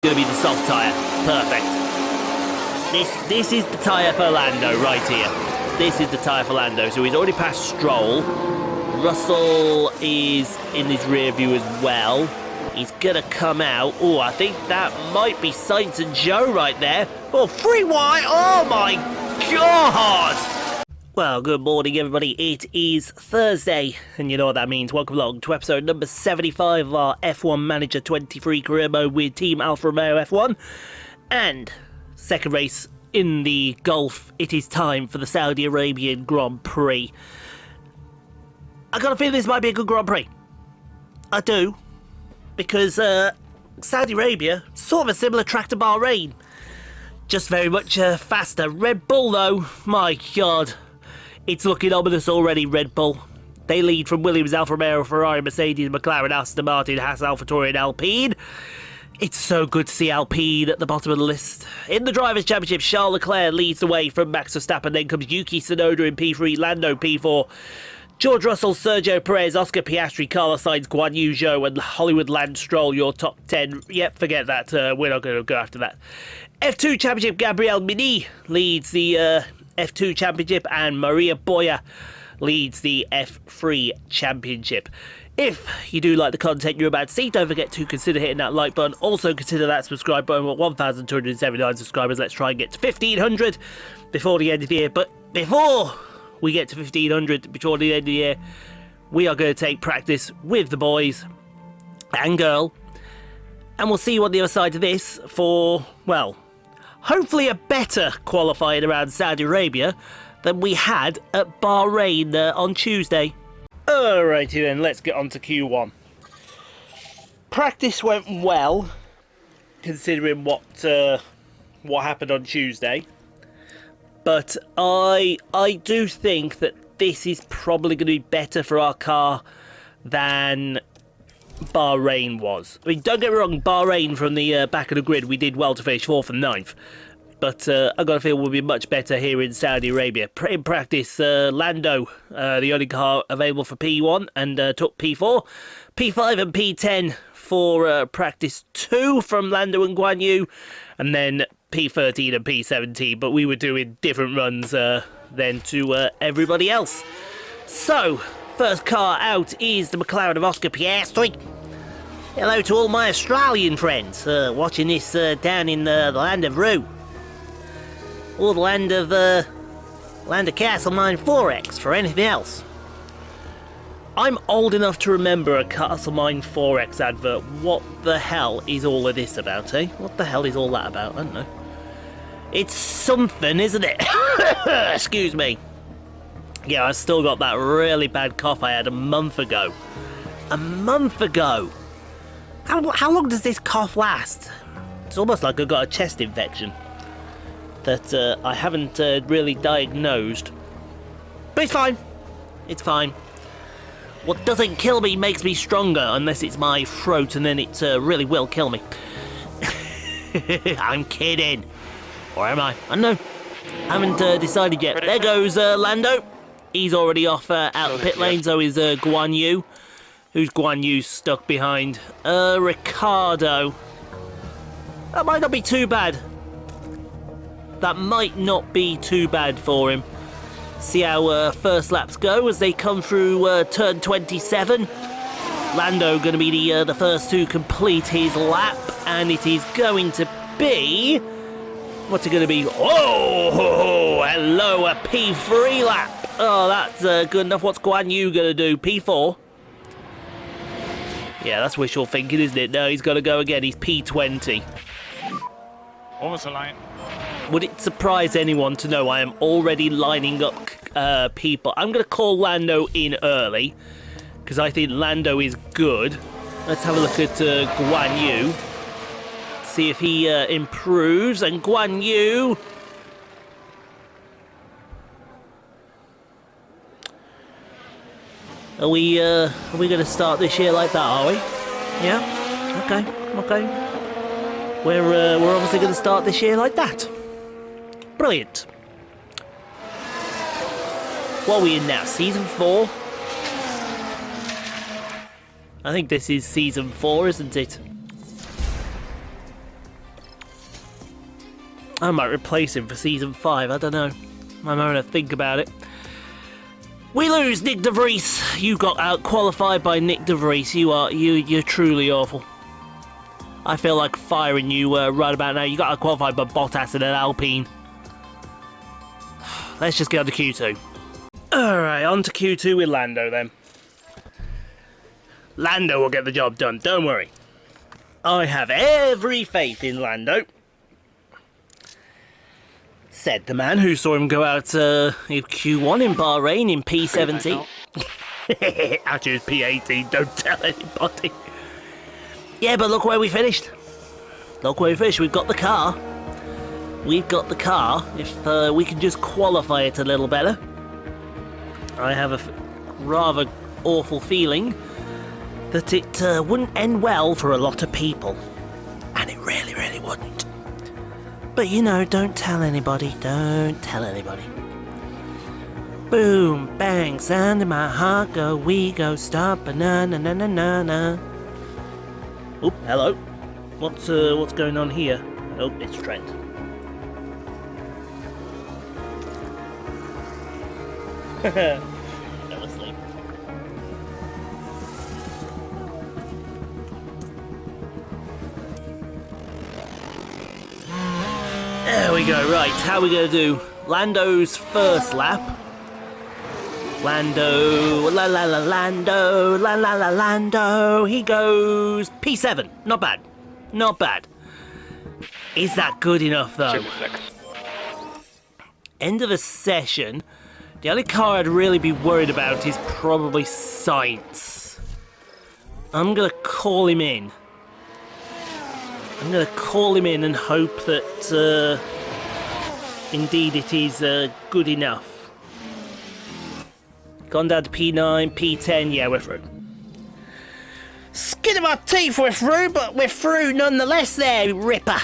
Going to be the soft tyre. Perfect. This is the tyre for Lando right here. This is the tyre for Lando. So he's already passed Stroll. Russell is in his rear view as well. He's going to come out. Oh, I think that might be Sainz and Zhou right there. Oh, 3 wide. Oh, my God. Well, good morning, everybody. It is Thursday, and you know what that means. Welcome along to episode number 75 of our F1 Manager 23 career mode with Team Alfa Romeo F1. And second race in the Gulf, it is time for the Saudi Arabian Grand Prix. I got a feeling this might be a good Grand Prix. I do. Because Saudi Arabia, sort of a similar track to Bahrain. Just very much faster. Red Bull, though, my God. It's looking ominous already, Red Bull. They lead from Williams, Alfa Romeo, Ferrari, Mercedes, McLaren, Aston Martin, Haas, AlphaTauri and Alpine. It's so good to see Alpine at the bottom of the list. In the Drivers' Championship, Charles Leclerc leads the way from Max Verstappen. Then comes Yuki Tsunoda in P3, Lando P4, George Russell, Sergio Perez, Oscar Piastri, Carlos Sainz, Guanyu, Zhou and Hollywood Lance Stroll, your top 10. Yep, forget that. We're not going to go after that. F2 Championship, Gabriel Mini leads the F2 Championship, and Maria Boya leads the F3 Championship. If you do like the content you're about to see, don't forget to consider hitting that like button. Also consider that subscribe button. We're 1,279 subscribers. Let's try and get to 1,500 before the end of the year. But before we get to 1,500, before the end of the year, we are going to take practice with the boys and girl. And we'll see you on the other side of this for, well, hopefully a better qualifying around Saudi Arabia than we had at Bahrain on Tuesday. Alrighty then, let's get on to Q1. Practice went well, considering what happened on Tuesday. But I do think that this is probably going to be better for our car than Bahrain was. I mean, don't get me wrong, Bahrain from the back of the grid, we did well to finish 4th and 9th. But I've got a feel we'll be much better here in Saudi Arabia. In practice, Lando, the only car available for P1, and took P4. P5 and P10 for practice 2 from Lando and Guanyu. And then P13 and P17. But we were doing different runs than to everybody else. So, first car out is the McLaren of Oscar Piastri. Hello to all my Australian friends watching this down in the land of Rue. Or the land of Castlemine 4X for anything else. I'm old enough to remember a Castlemine 4X advert. What the hell is all of this about, eh? What the hell is all that about? I don't know. It's something, isn't it? Excuse me. Yeah, I still got that really bad cough I had a month ago. A month ago? How long does this cough last? It's almost like I've got a chest infection that I haven't really diagnosed. But it's fine. It's fine. What doesn't kill me makes me stronger, unless it's my throat, and then it really will kill me. I'm kidding. Or am I? I don't know. Haven't decided yet. There goes Lando. He's already off out of the pit lane, so is Guanyu. Who's Guanyu stuck behind? Ricardo. That might not be too bad. That might not be too bad for him. See how first laps go as they come through turn 27. Lando going to be the first to complete his lap, and it is going to be... What's it going to be? Oh, hello, a P3 lap. Oh, that's good enough. What's Guanyu going to do? P4? Yeah, that's wishful thinking, isn't it? No, he's got to go again. He's P20. Almost a line. Would it surprise anyone to know I am already lining up people? I'm going to call Lando in early, because I think Lando is good. Let's have a look at Guanyu. See if he improves. And Guanyu... Are we going to start this year like that, are we? Yeah? Okay. We're obviously going to start this year like that. Brilliant. What are we in now? Season 4? I think this is season 4, isn't it? I might replace him for season 5. I don't know. I'm having to think about it. We lose, Nick de Vries. You got out qualified by Nick de Vries. You're truly awful. I feel like firing you right about now. You got out qualified by Bottas in an Alpine. Let's just get on to Q2. Alright, on to Q2 with Lando then. Lando will get the job done, don't worry. I have every faith in Lando. Said the man who saw him go out in Q1 in Bahrain in P17. Actually, it was P18, don't tell anybody. Yeah, but look where we finished. Look where we finished. We've got the car. We've got the car. If we can just qualify it a little better. I have a rather awful feeling that it wouldn't end well for a lot of people. And it really, really wouldn't. But you know, don't tell anybody. Don't tell anybody. Boom, bang, sound in my heart, go, we go, stop, na-na-na-na-na-na. Oh, hello. What's going on here? Oh, it's Trent. Fell asleep. There we go, right, how are we going to do? Lando's first lap. Lando, Lando, Lando, he goes P7, not bad, not bad. Is that good enough though? End of the session, the only car I'd really be worried about is probably Sainz. I'm going to call him in. I'm going to call him in and hope that indeed it is good enough. Gone down to P9, P10, yeah, we're through. Skin of our teeth, we're through, but we're through nonetheless there, Ripper.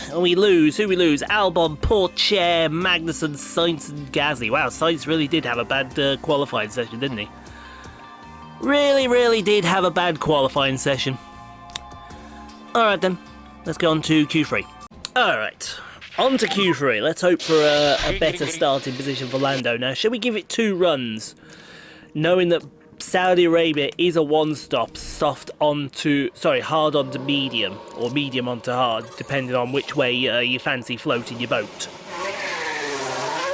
And we lose, who we lose? Albon, Pourchaire, Magnussen, Sainz and Gasly. Wow, Sainz really did have a bad qualifying session, didn't he? Really, really did have a bad qualifying session. Alright then, let's go on to Q3. Alright. On to Q3. Let's hope for a better starting position for Lando. Now, should we give it 2 runs, knowing that Saudi Arabia is a one-stop, hard onto medium, or medium onto hard, depending on which way you fancy floating your boat.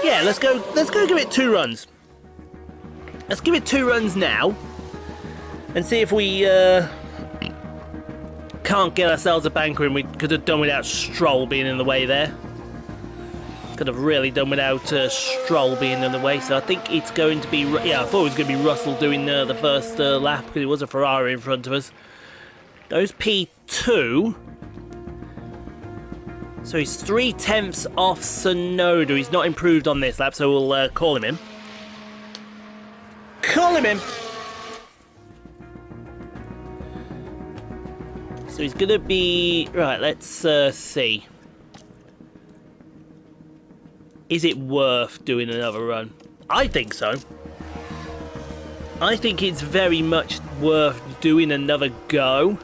Yeah, let's go give it 2 runs. Let's give it 2 runs now, and see if we can't get ourselves a banker in. We could have done without Stroll being in the way there. Could have really done without Stroll being in the way, so I think it's going to be... Yeah, I thought it was going to be Russell doing the first lap, because it was a Ferrari in front of us. Those P2. So he's 3/10 off Tsunoda. He's not improved on this lap, so we'll call him in. Call him in! So he's going to be... Right, let's see. Is it worth doing another run? I think so. I think it's very much worth doing another go.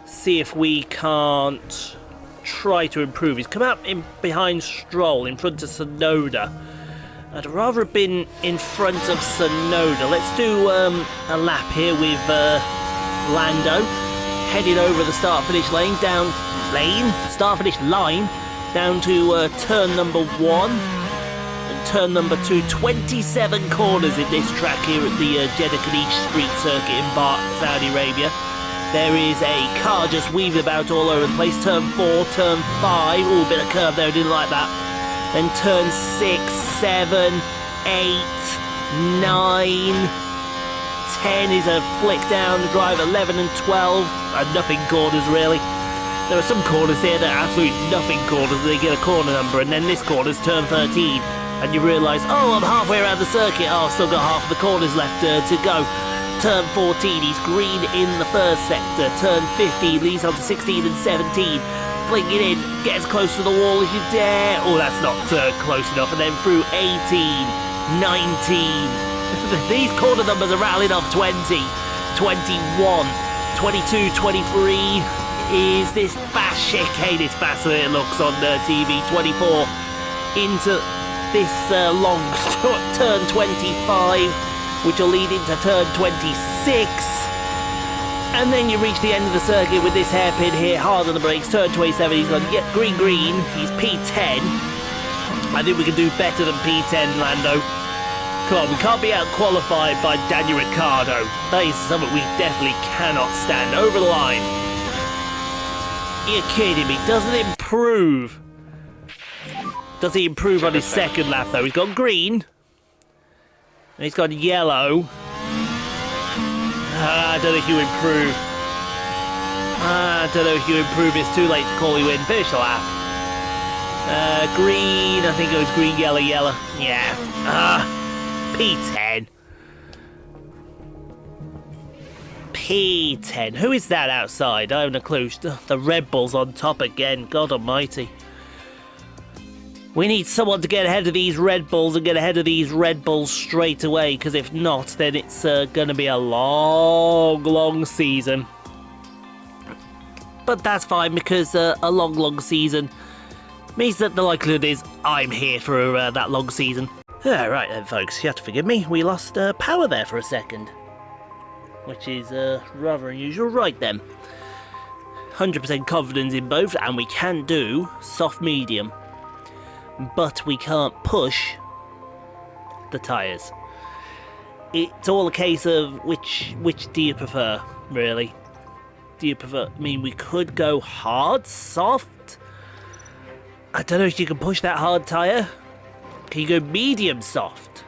See if we can't try to improve. He's come out in behind Stroll, in front of Tsunoda. I'd rather have been in front of Tsunoda. Let's do a lap here with Lando. Heading over the start-finish lane, start-finish line, down to turn number 1 and turn number 2. 27 corners in this track here at the Jeddah Corniche Street Circuit in Saudi Arabia. There is a car just weaving about all over the place. Turn 4, turn 5, oh, a bit of curve there, didn't like that. Then turn 6, 7, 8, 9, 10 is a flick down the drive, 11 and 12 are nothing corners really. There are some corners here that are absolutely nothing corners, they get a corner number, and then this corner's turn 13, and you realise, oh, I'm halfway around the circuit, oh, I've still got half of the corners left to go. Turn 14, he's green in the first sector. Turn 15, leads on to 16 and 17. Fling it in, get as close to the wall as you dare. Oh, that's not close enough, and then through 18, 19. These corner numbers are rattling off 20, 21, 22, 23. is this fast chicane. It's faster than it looks on TV. 24 into this long turn 25, which will lead into turn 26. And then you reach the end of the circuit with this hairpin here, hard on the brakes. Turn 27, he's gone green. He's P10. I think we can do better than P10, Lando. Come on, we can't be out-qualified by Daniel Ricciardo. That is something we definitely cannot stand. Over the line. You're kidding me. Doesn't improve. Does he improve on his second lap, though? He's got green. And he's got yellow. I don't know if you improve. I don't know if you improve. It's too late to call you in. Finish the lap. Green. I think it was green, yellow. Yeah. P10. P10. Who is that outside? I haven't a clue. The Red Bull's on top again. God almighty. We need someone to get ahead of these Red Bulls and get ahead of these Red Bulls straight away, because if not, then it's going to be a long season. But that's fine, because a long season means that the likelihood is I'm here for that long season. Right then, folks, you have to forgive me. We lost power there for a second, which is rather unusual. Right then, 100% confidence in both, and we can do soft medium. But we can't push the tyres. It's all a case of which do you prefer, really? Do you prefer... I mean, we could go hard, soft. I don't know if you can push that hard tyre. Can you go medium soft?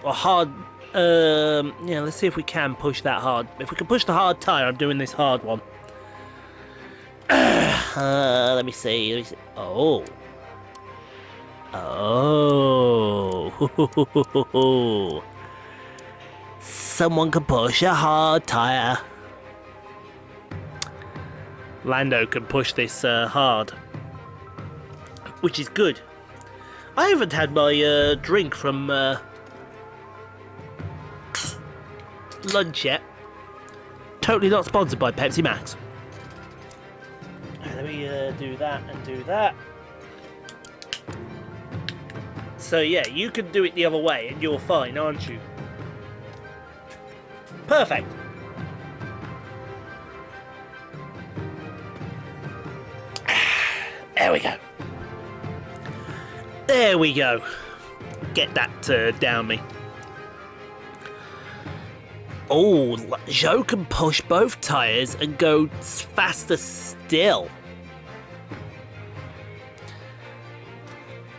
Or hard... yeah, let's see if we can push that hard. If we can push the hard tyre, I'm doing this hard one. Let me see. Oh. Someone can push a hard tyre. Lando can push this hard, which is good. I haven't had my drink from lunch yet. Totally not sponsored by Pepsi Max. Let me do that and do that. So yeah, you can do it the other way and you're fine, aren't you? Perfect. There we go. There we go. Get that down me. Oh, Zhou can push both tyres and go faster still.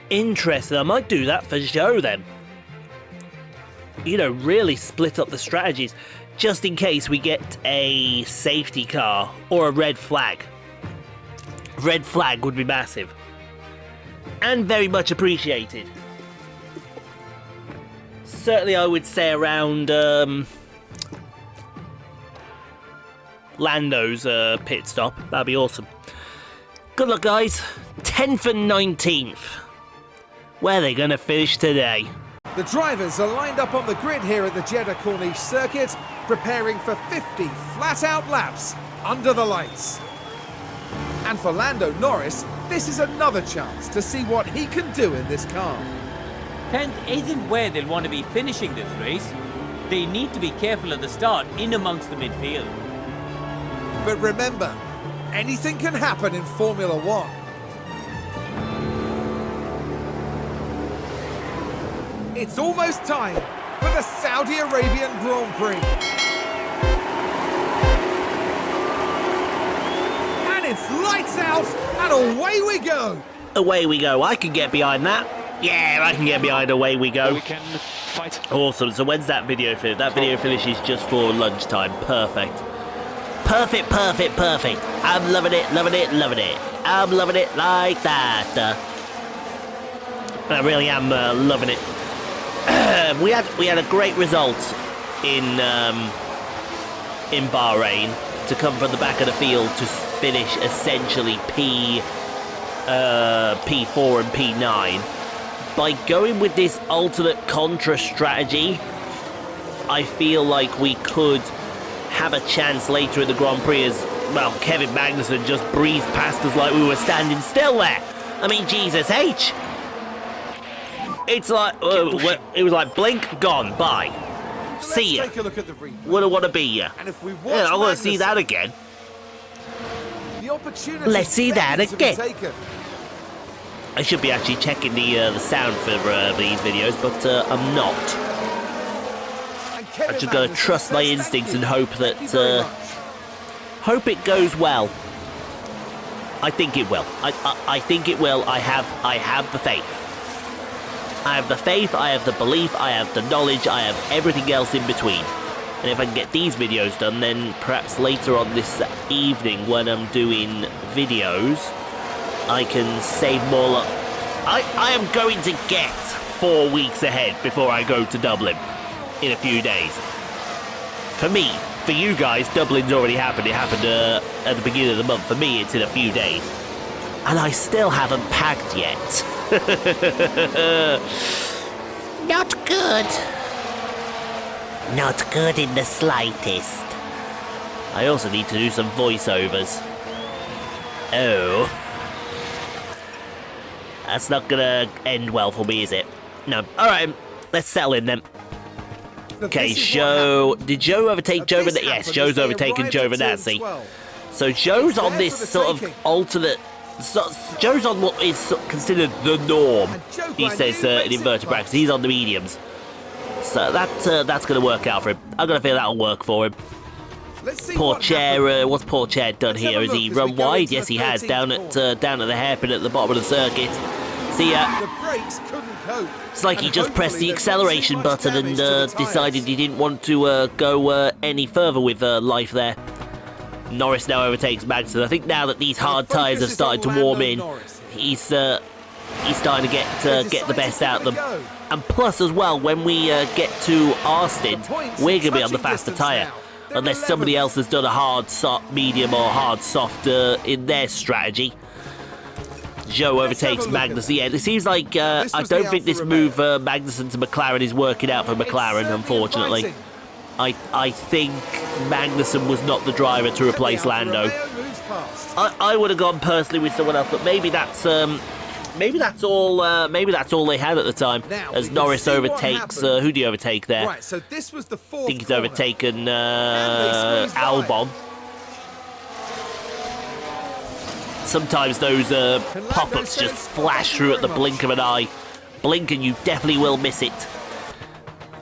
Interesting. I might do that for Zhou then. You know, really split up the strategies just in case we get a safety car or a red flag. Red flag would be massive and very much appreciated. Certainly I would say around Lando's pit stop. That'd be awesome. Good luck, guys. 10th and 19th. Where are they going to finish today? The drivers are lined up on the grid here at the Jeddah Corniche circuit, preparing for 50 flat-out laps under the lights. And for Lando Norris, this is another chance to see what he can do in this car. 10th isn't where they'll want to be finishing this race. They need to be careful at the start, in amongst the midfield. But remember, anything can happen in Formula One. It's almost time for the Saudi Arabian Grand Prix. And it's lights out and away we go. Away we go. I can get behind that. Yeah, I can get behind away we go. We can fight. Awesome. So when's that video finish? That video finishes just for lunchtime. Perfect. Perfect. I'm loving it. I'm loving it like that. I really am loving it. We had a great result in Bahrain to come from the back of the field to finish essentially P4 and P9. By going with this alternate contra strategy, I feel like we could have a chance later in the Grand Prix as, well, Kevin Magnussen just breezed past us like we were standing still there. I mean, Jesus H. It's like, it was like blink, gone, bye. See ya. Take a look at the replay. Wouldn't want to be ya. And if we watch Yeah, I want to see Magnussen, that again. the opportunity Let's see that begging to be again. taken. I should be actually checking the sound for these videos, but I'm not. And I Kevin just gotta Magnussen trust my says instincts thank and you. hope that Thank you very much. hope it goes well. I think it will. I think it will. I have the faith. I have the faith, I have the belief, I have the knowledge, I have everything else in between. And if I can get these videos done, then perhaps later on this evening when I'm doing videos, I can save more. I am going to get 4 weeks ahead before I go to Dublin in a few days. For me, for you guys, Dublin's already happened. It happened at the beginning of the month. For me, it's in a few days. And I still haven't packed yet. Not good. Not good in the slightest. I also need to do some voiceovers. Oh. That's not gonna end well for me, is it? No. Alright, let's settle in then. Okay, Zhou. Did Zhou overtake Zhou? Yes, Zhou's overtaken Zhou Venazzi. So Zhou's on this sort of alternate. So, Zhou's on what is considered the norm. He says in inverted brackets. He's on the mediums. So that's going to work out for him. I'm going to feel that'll work for him. Poor Chair. What's Poor Chair done here? Has he run wide? Yes, he has. Down at the hairpin at the bottom of the circuit. See ya. It's like he just pressed the acceleration button and decided he didn't want to go any further with life there. Norris now overtakes Magnussen. I think now that these hard tyres have started to warm in, he's starting to get the best out of them. And plus as well, when we get to Austin, we're going to be on the faster tyre. Unless somebody else has done a hard, soft, medium or hard, soft in their strategy. Zhou overtakes Magnussen. Yeah, it seems like I don't think this move Magnussen to McLaren is working out for McLaren, unfortunately. I think Magnussen was not the driver to replace Lando. I would have gone personally with someone else, but maybe that's all they had at the time. As Norris overtakes, who do you overtake there? Right, so this was the fourth I think he's overtaken Albon. Sometimes those pop-ups just flash through at the blink of an eye. Blink and you definitely will miss it.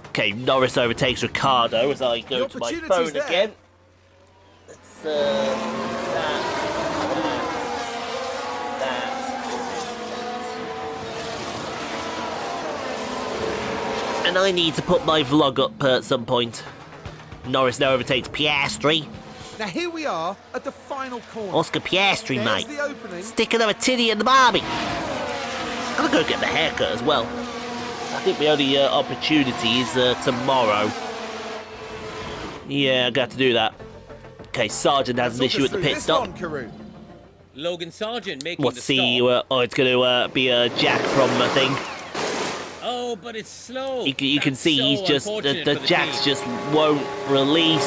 Okay, Norris overtakes Ricciardo as I go to my phone again. Let's, that. And I need to put my vlog up at some point. Norris now overtakes Piastri. Now here we are at the final corner. Oscar Piastri, There's mate. the opening. Stick another titty in the barbie. I'm gonna go get the haircut as well. I think the only opportunity is tomorrow. Yeah, I got to do that. Okay, Sargent has an issue at the pit stop. Logan Sargent making What's the he? stop. Oh, it's going to be a Jack from a thing. Oh, but it's slow. You can That's see so he's just unfortunate the for jacks team. just won't release,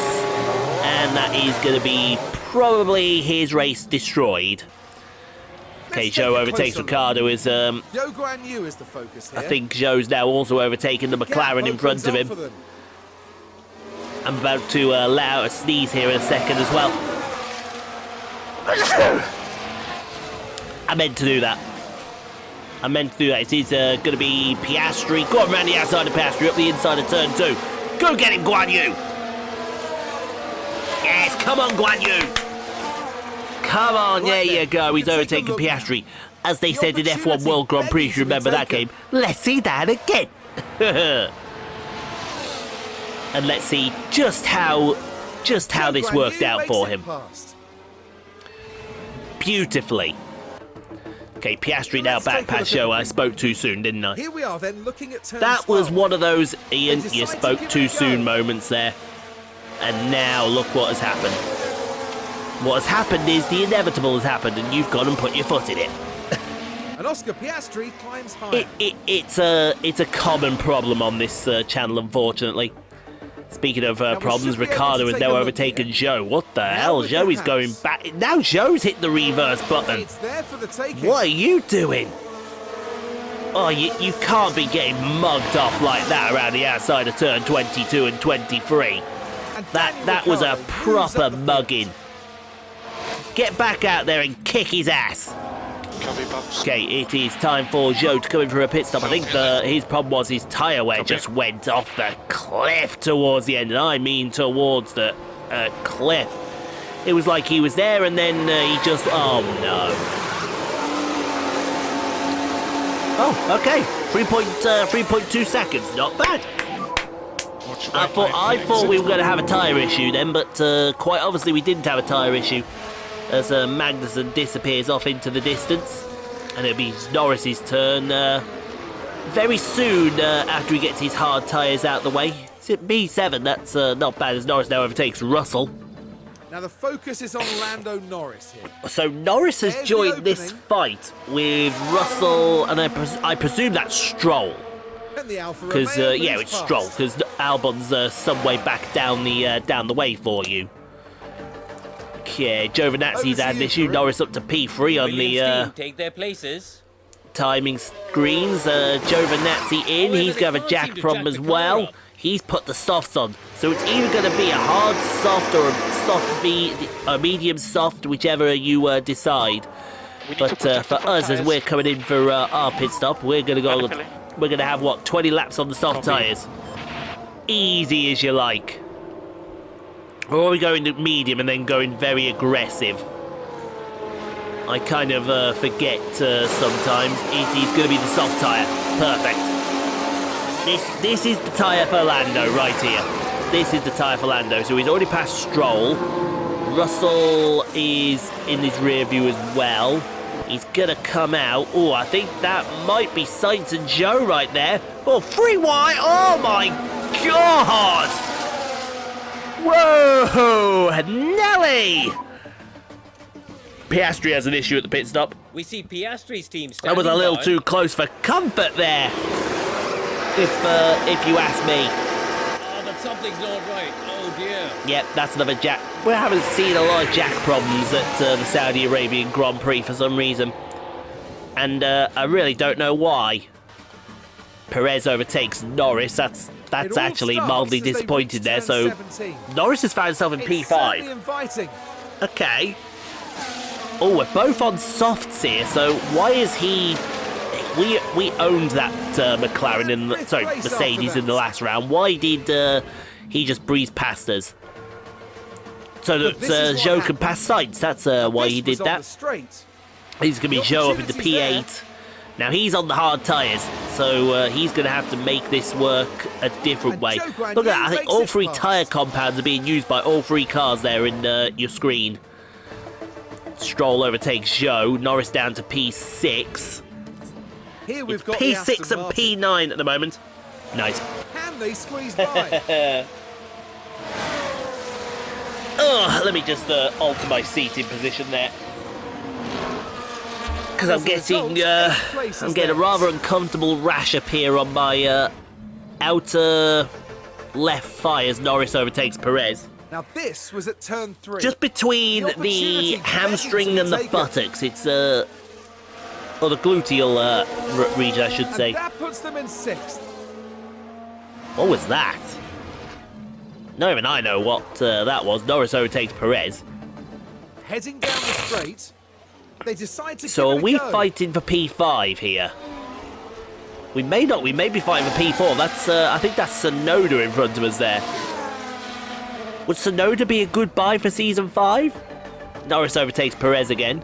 and that is going to be probably his race destroyed. Okay, Zhou overtakes Ricciardo. Guanyu is the focus here. I think Zhou's now also overtaken the McLaren in front of him. I'm about to let out a sneeze here in a second as well. I meant to do that. It is going to be Piastri. Go on, round the outside of Piastri, up the inside of turn 2. Go get him, Guanyu. Yes, come on, Guanyu. Come on, there you go. He's overtaken Piastri. As they said in F1 World Grand Prix, if you remember that game. Let's see that again. And let's see just how this worked out for him. Beautifully. Okay, Piastri now back past Zhou. I spoke too soon, didn't I? Here we are then looking at turn That was 12. one of those, Ian, you spoke too soon moments there. And now look what has happened. What has happened is the inevitable has happened, and you've gone and put your foot in it. And Oscar Piastri climbs higher. It's a common problem on this channel, unfortunately. Speaking of we problems, should be able Ricciardo to has take a now look overtaken here. Zhou. What the Now hell? with Zhou the is going hands. back. Now Zhou's hit the reverse button. It's there for the taking. What are you doing? Oh, you can't be getting mugged off like that around the outside of turn 22 and 23. And That Daniel was a Ricciardo moves proper up the field. mugging. Get back out there and kick his ass. Copy, Pops. Okay, it is time for Zhou to come in for a pit stop. I think his problem was his tyre wear just went off the cliff towards the end, and I mean towards the cliff. It was like he was there and then he just... Oh, no. Oh, okay. 3.2 seconds. Not bad. Watch I thought we were going to have a tyre issue then, but quite obviously we didn't have a tyre issue as Magnussen disappears off into the distance, and it'll be Norris's turn very soon after he gets his hard tyres out the way. It's at B7, that's not bad as Norris now overtakes Russell. Now the focus is on Lando Norris here. So Norris has There's the joined this opening. fight with Russell, and I presume that's Stroll. And the Alfa Because Romeo yeah, moves it's past. Stroll. Because Albon's some way back down the way for you. Yeah, Giovinazzi's had an issue. Norris up to P3 on Williams the team take their places. timing screens. Giovinazzi in. He's going to have a jack problem as well. He's put the softs on, so it's either going to be a hard soft or a medium soft, whichever you decide. But for us, as we're coming in for our pit stop, we're going to go. We're going to have what 20 laps on the soft tyres. Easy as you like. Or are we going to medium and then going very aggressive? I kind of forget sometimes. It is going to be the soft tyre. Perfect. This is the tyre for Lando right here. This is the tyre for Lando. So he's already passed Stroll. Russell is in his rear view as well. He's going to come out. Oh, I think that might be Sainz and Zhou right there. Oh, free wide. Oh, my God. Whoa, Nelly! Piastri has an issue at the pit stop. We see Piastri's team That standing was a little by. too close for comfort there, if you ask me. Oh, but something's not right. Oh dear. Yep, that's another jack. We haven't seen a lot of jack problems at the Saudi Arabian Grand Prix for some reason, and I really don't know why. Perez overtakes Norris. That's It all actually starts mildly as they disappointed reach there. turn So 17. Norris has found himself in It's certainly P5. inviting. Okay. Oh, we're both on softs here. So why is he? We owned that McLaren in the, sorry, Mercedes in the last round. Why did he just breeze past us? So that But this is what Zhou can happened. pass Sainz. That's why This he was did on that. the straight. He's going to be The Zhou up into opportunity's P8. Now he's on the hard tyres, so he's going to have to make this work a different And way. Zhou Guanyu Look at that, I think makes all it three past. tyre compounds are being used by all three cars there in your screen. Stroll overtakes Zhou, Norris down to P6. Here we've It's got the P6 Aston and Martin. P9 at the moment. Nice. Can they squeeze by? Oh, let me just alter my seating position there. Because I'm As a getting, result, 8 places I'm getting a there. rather uncomfortable rash up here on my outer left thigh as Norris overtakes Perez. Now this was at turn 3. Just between The the opportunity hamstring begging to and the be taken. buttocks. It's or the gluteal region, I should and say. that puts them in 6th. What was that? Not even I know what that was. Norris overtakes Perez. Heading down the straight, they decide to So are give it we a go. fighting for P5 here? We may not. We may be fighting for P4. That's I think that's Sonoda in front of us there. Would Sonoda be a good buy for Season 5? Norris overtakes Perez again.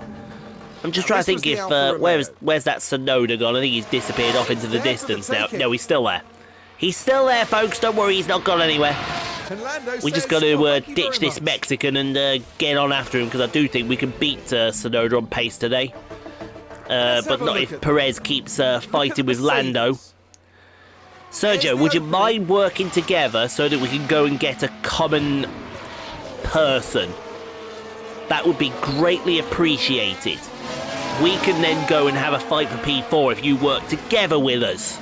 I'm just trying to this was think the if Alfa Romeo. where's that Sonoda gone? I think he's disappeared off into the there for the distance now. taking. No, he's still there. He's still there, folks. Don't worry, he's not gone anywhere. And Lando We just says, got to "Well, thank you ditch very this much." Mexican and get on after him, because I do think we can beat Sonoda on pace today. Let's But have a not look if at Perez keeps Look at fighting the with Lando. Mercedes. Sergio, There's would the you opening. mind working together so that we can go and get a common person? That would be greatly appreciated. We can then go and have a fight for P4 if you work together with us.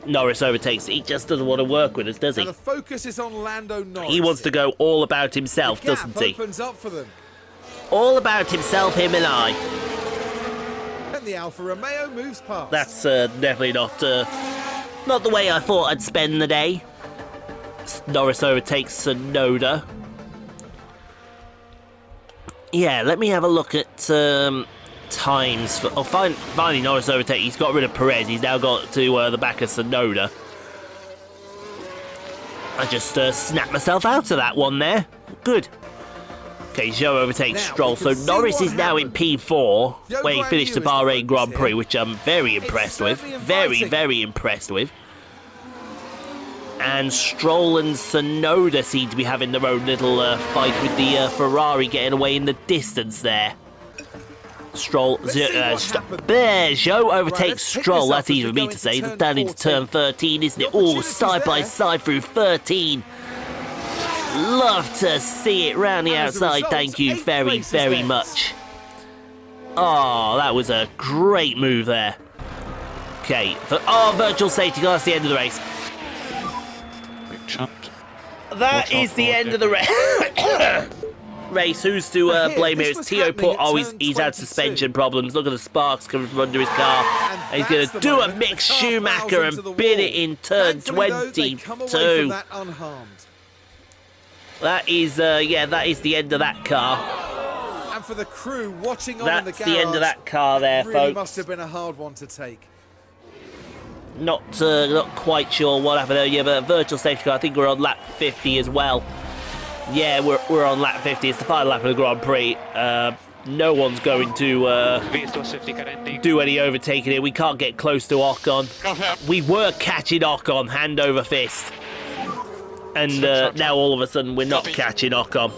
Norris overtakes. He just doesn't want to work with us, does he? Now the focus is on Lando Norris. He wants to go all about himself, The gap doesn't he? opens up for them. All about himself, him and I. And the Alfa Romeo moves past. That's definitely not the way I thought I'd spend the day. Norris overtakes Sonoda. Yeah, let me have a look at times. Finally Norris overtakes. He's got rid of Perez. He's now got to the back of Sonoda. I just snapped myself out of that one there. Good. Okay, Zhou overtakes Now, Stroll. we So can see Norris what is now in happened. P4, Zhou where he Guanyu finished the is the Bahrain focus Grand Prix, here. which I'm very impressed with. certainly Very, inviting. very impressed with. And Stroll and Sonoda seem to be having their own little fight with the Ferrari getting away in the distance there. Stroll, Let's see what happened. there, Zhou Right, overtakes let's pick Stroll. this up That's as we easy for go me to into say. turn Down into turn 13, isn't it? The All opportunity's side by there. side through 13. Love to see it round the And as a outside. result, Thank you 8 very, places very there. much. Oh, that was a great move there. Okay, virtual safety car. That's the end of the race. Big jumped. That Watch is out the for end it. of the race. Who's to But here, blame this here? was It's Tio happening put. at Oh, turn he's had 22. suspension problems. Look at the sparks coming from under his car. And And he's going that's to the do a moment the mixed car Schumacher plows into the and bin wall. it in turn Thankfully, though, they come away from 22. that unharmed. That is, that is the end of that car. And for the crew watching on in the That's garage, the end of that car there, really folks. must have been a hard one to take. Not quite sure what happened there. Yeah, but virtual safety car. I think we're on lap 50 as well. Yeah, we're on lap 50. It's the final lap of the Grand Prix. No one's going to do any overtaking here. We can't get close to Ocon. We were catching Ocon hand over fist. And now all of a sudden we're not catching Ocon.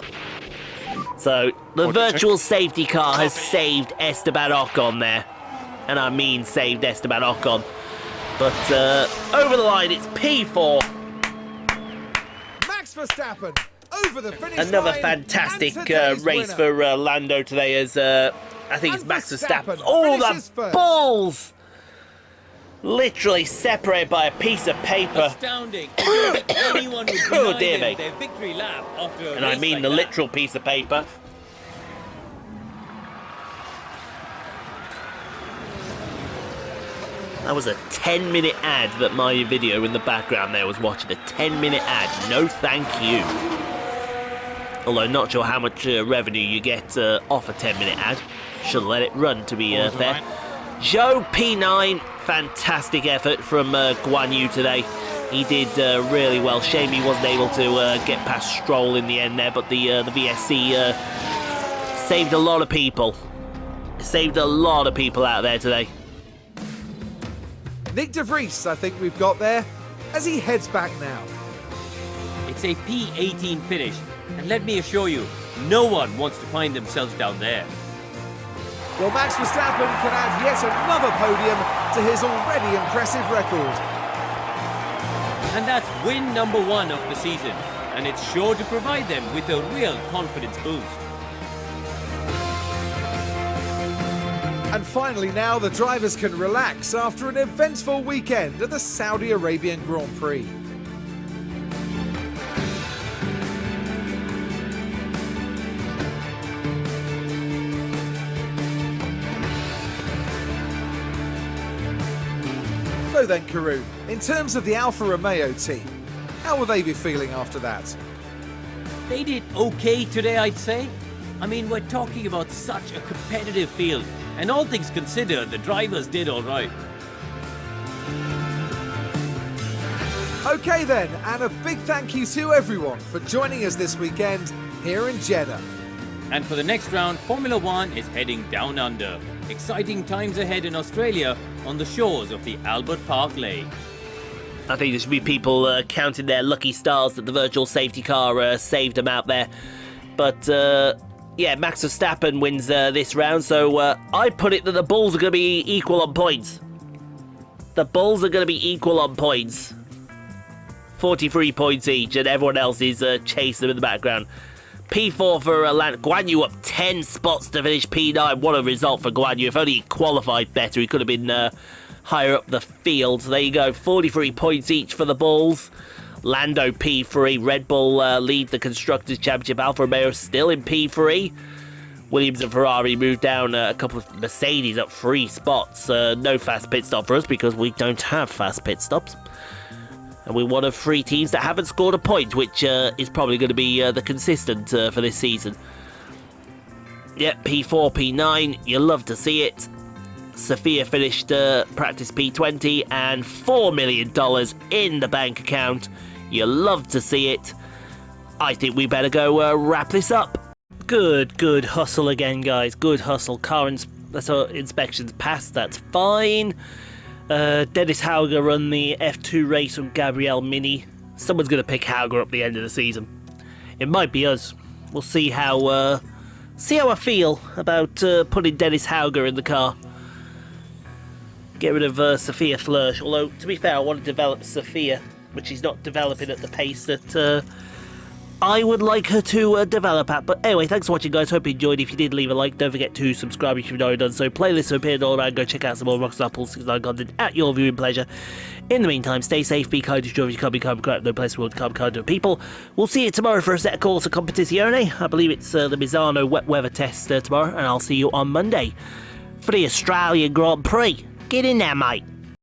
So the virtual safety car has saved Esteban Ocon there. And I mean saved Esteban Ocon. But over the line, it's P4. Max Verstappen over the finish Another line, fantastic and today's race winner. for Lando today, as I think it's And Max Verstappen. Verstappen Oh, finishes the first. balls! Literally separated by a piece of paper. Astounding. I don't think anyone would Oh, deny dear them me. their victory lap after a And I race mean like the that. literal piece of paper. That was a 10-minute ad that my video in the background there was watching. A 10-minute ad. No thank you. Although not sure how much revenue you get off a 10-minute ad. Should have let it run, to be fair. Zhou P9, fantastic effort from Guanyu today. He did really well. Shame he wasn't able to get past Stroll in the end there, but the VSC saved a lot of people. Saved a lot of people out there today. Nick de Vries, I think we've got there, as he heads back now. It's a P18 finish, and let me assure you, no one wants to find themselves down there. Well, Max Verstappen can add yet another podium to his already impressive record. And that's win number 1 of the season, and it's sure to provide them with a real confidence boost. And finally now, the drivers can relax after an eventful weekend at the Saudi Arabian Grand Prix. So then, Karun, in terms of the Alfa Romeo team, how will they be feeling after that? They did okay today, I'd say. I mean, we're talking about such a competitive field, and all things considered, the drivers did all right. Okay then, and a big thank you to everyone for joining us this weekend here in Jeddah. And for the next round, Formula One is heading down under. Exciting times ahead in Australia on the shores of the Albert Park Lake. I think there should be people counting their lucky stars that the virtual safety car saved them out there. But, yeah, Max Verstappen wins this round, so I put it that the Bulls are going to be equal on points. The Bulls are going to be equal on points. 43 points each, and everyone else is chasing them in the background. P4 for Lando. Guanyu up 10 spots to finish P9. What a result for Guanyu. If only he qualified better, he could have been higher up the field. So there you go, 43 points each for the Bulls. Lando P3, Red Bull lead the Constructors' Championship. Alfa Romeo still in P3. Williams and Ferrari moved down a couple of Mercedes up 3 spots. No fast pit stop for us because we don't have fast pit stops. And we're one of 3 teams that haven't scored a point, which is probably going to be the consistent for this season. Yep, P4, P9, you love to see it. Sophia finished practice P20 and $4 million in the bank account. You love to see it. I think we better go wrap this up. Good hustle again, guys. Good hustle. Car inspections passed, that's fine. Dennis Hauger run the F2 race on Gabrielle Mini. Someone's going to pick Hauger up the end of the season. It might be us. We'll see how I feel about putting Dennis Hauger in the car. Get rid of Sophia Flörsch, although, to be fair, I want to develop Sophia, which she's not developing at the pace that I would like her to develop at. But anyway, thanks for watching, guys. Hope you enjoyed. If you did, leave a like. Don't forget to subscribe if you've not already done so. Playlists appeared all around. Go check out some more Rockstar Pulse 69 content at your viewing pleasure. In the meantime, stay safe, be kind to each other. If you can't be kind, no place in the world to come kind to people. We'll see you tomorrow for a set of calls to Competizione. I believe it's the Misano wet weather test tomorrow, and I'll see you on Monday for the Australian Grand Prix. Get in there, mate.